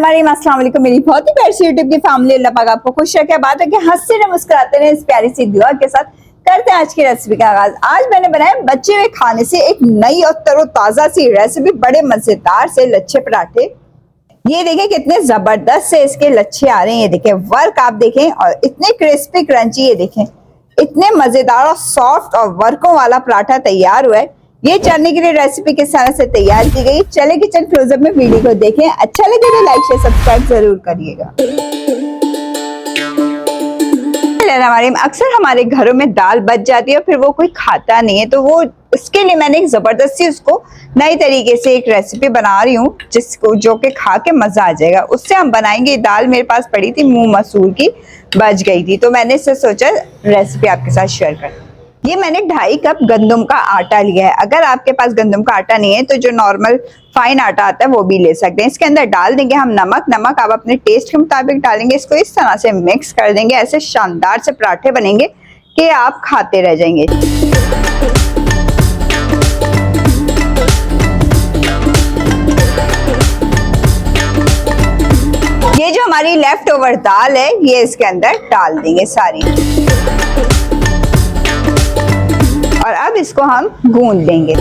अस्सलाम वालेकुम। मेरी बहुत ही प्यारी सी यूट्यूब की फैमिली, अल्लाह पाक आपको खुश रखे, बात है कि हंसते रहे मुस्कुराते रहे, इस प्यारी सी दुआ के साथ करते हैं आज की रेसिपी का आगाज। आज मैंने बनाया बचे हुए खाने से एक नई और तरोताजा सी रेसिपी, बड़े मजेदार से लच्छे पराठे। ये देखें कितने जबरदस्त से इसके लच्छे आ रहे हैं। ये देखें वर्क आप देखें, और इतने क्रिस्पी क्रंची, ये देखें इतने मजेदार और सॉफ्ट और वर्कों वाला पराठा तैयार हुआ है। ये जानने के लिए रेसिपी किस तरह से तैयार की गई, चले किचन क्लोजअप में वीडियो को देखें। अच्छा लगे तो लाइक शेयर सब्सक्राइब जरूर करिएगा। अक्सर हमारे घरों में दाल बच जाती है, फिर वो कोई खाता नहीं है, तो वो इसके लिए मैंने एक जबरदस्ती उसको नई तरीके से एक रेसिपी बना रही हूँ, जिसको जो कि खा के मजा आ जाएगा। उससे हम बनाएंगे, दाल मेरे पास पड़ी थी मूंग मसूर की, बच गई थी, तो मैंने इससे सोचा रेसिपी आपके साथ शेयर कर। ये मैंने 2.5 कप गंदम का आटा लिया है। अगर आपके पास गंदम का आटा नहीं है तो जो नॉर्मल फाइन आटा आता है वो भी ले सकते हैं। इसके अंदर डाल देंगे हम नमक आप अपने टेस्ट के मुताबिक डालेंगे। इसको इस तरह से मिक्स कर देंगे, ऐसे शानदार से पराठे बनेंगे कि आप खाते रह जाएंगे। ये जो हमारी लेफ्ट ओवर दाल है, ये इसके अंदर डाल देंगे सारी, और अब इसको हम गूंद लेंगे।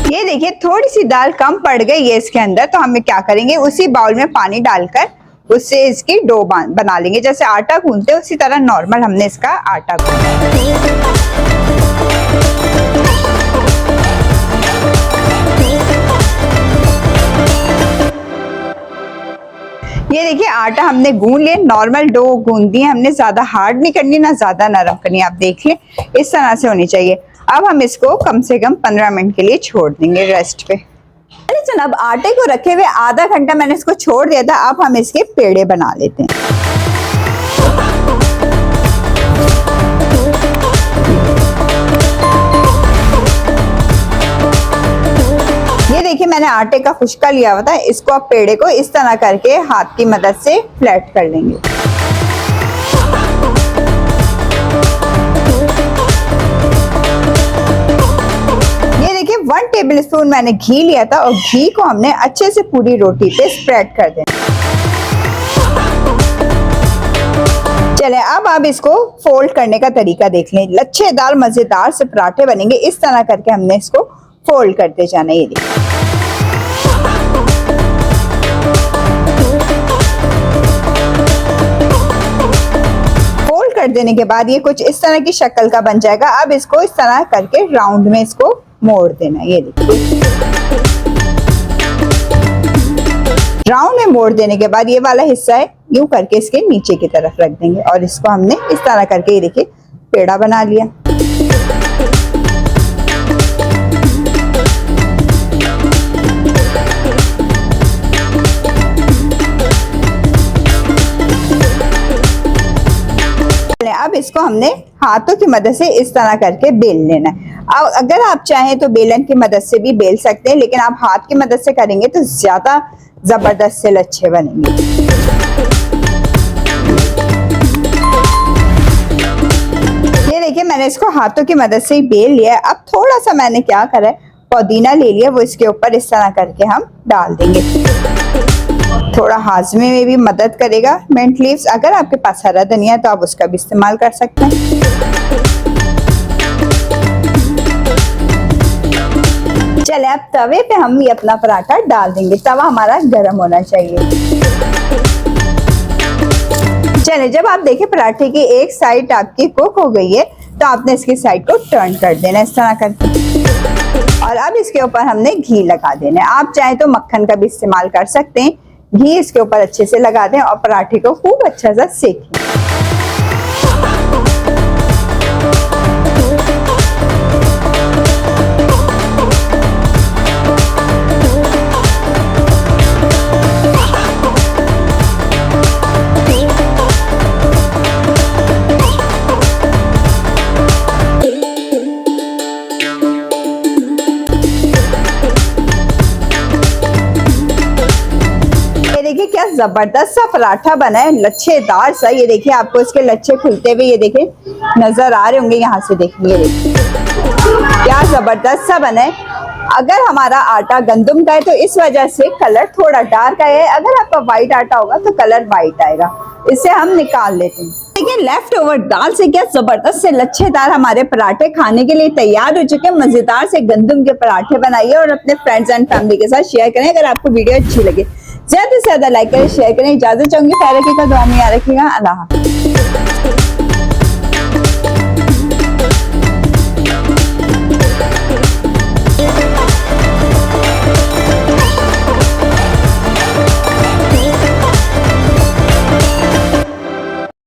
ये देखिए थोड़ी सी दाल कम पड़ गई है इसके अंदर, तो हमें क्या करेंगे, उसी बाउल में पानी डालकर उससे इसकी डो बना लेंगे। जैसे आटा गूंदते हैं उसी तरह नॉर्मल हमने इसका आटा गूंदा। ये देखिए आटा हमने गूंद लिया, नॉर्मल डो गूंद दी है हमने, ज्यादा हार्ड नहीं करनी ना ज्यादा नरम करनी, आप देख लें इस तरह से होनी चाहिए। अब हम इसको कम से कम 15 मिनट के लिए छोड़ देंगे रेस्ट पे। चलो अब आटे को रखे हुए आधा घंटा मैंने इसको छोड़ दिया था। अब हम इसके पेड़े बना लेते हैं। ये देखिए मैंने आटे का खुशका लिया हुआ था, इसको आप पेड़े को इस तरह करके हाथ की मदद से फ्लैट कर लेंगे। ये देखिए 1 टेबलस्पून मैंने घी लिया था, और घी को हमने अच्छे से पूरी रोटी पे स्प्रेड कर देना। चले अब आप इसको फोल्ड करने का तरीका देख लें। लच्छेदार मजेदार से पराठे बनेंगे, इस तरह करके हमने इसको फोल्ड करते जाना। ये देखिए फोल्ड कर देने के बाद ये कुछ इस तरह की शक्ल का बन जाएगा। अब इसको इस तरह करके राउंड में इसको मोड़ देना। ये देखिए राउंड में मोड़ देने के बाद ये वाला हिस्सा है यूं करके इसके नीचे की तरफ रख देंगे, और इसको हमने इस तरह करके ये देखिए पेड़ा बना लिया। अब इसको हमने हाथों की मदद से इस तरह करके बेल लेना है। अब अगर आप चाहें तो बेलन की मदद से भी बेल सकते हैं, लेकिन आप हाथ की मदद से करेंगे तो ज्यादा जबरदस्त से लच्छे बनेंगे। ये देखिए मैंने इसको हाथों की मदद से ही बेल लिया है। अब थोड़ा सा मैंने क्या करा है, पुदीना ले लिया, वो इसके ऊपर इस तरह करके हम डाल देंगे। थोड़ा हाजमे में भी मदद करेगा मिंट लीव्स। अगर आपके पास हरा धनिया है तो आप उसका भी इस्तेमाल कर सकते हैं। चले अब तवे पे हम ये अपना पराठा डाल देंगे। तवा हमारा गर्म होना चाहिए। चले जब आप देखें पराठे की एक साइड आपकी कुक हो गई है, तो आपने इसकी साइड को टर्न कर देना इस तरह करके, और अब इसके ऊपर हमने घी लगा देना है। आप चाहे तो मक्खन का भी इस्तेमाल कर सकते हैं। घी इसके ऊपर अच्छे से लगा दें और पराठे को खूब अच्छा सा सेकें। देखिए क्या जबरदस्त सा पराठा बना है, लच्छेदार सा। ये देखिए आपको इसके लच्छे खुलते हुए ये देखिए नजर आ रहे होंगे, यहाँ से देखिए। क्या जबरदस्त सा बना है। अगर हमारा आटा गंदम का है तो इस वजह से कलर थोड़ा डार्क आया है, अगर आपका व्हाइट आटा होगा तो कलर व्हाइट आएगा। इसे हम निकाल लेते हैं। देखिए लेफ्ट ओवर दाल से क्या जबरदस्त से लच्छेदार हमारे पराठे खाने के लिए तैयार हो चुके हैं। मजेदार से गंदम के पराठे बनाइए और अपने फ्रेंड्स एंड फैमिली के साथ शेयर करें। अगर आपको वीडियो अच्छी लगे ज्यादा से ज्यादा लाइक करें, शेयर करें। इजाजत चाहूंगी, ख्याल रखिएगा, दुआ में याद रखिएगा। अल्लाह हाफिज़।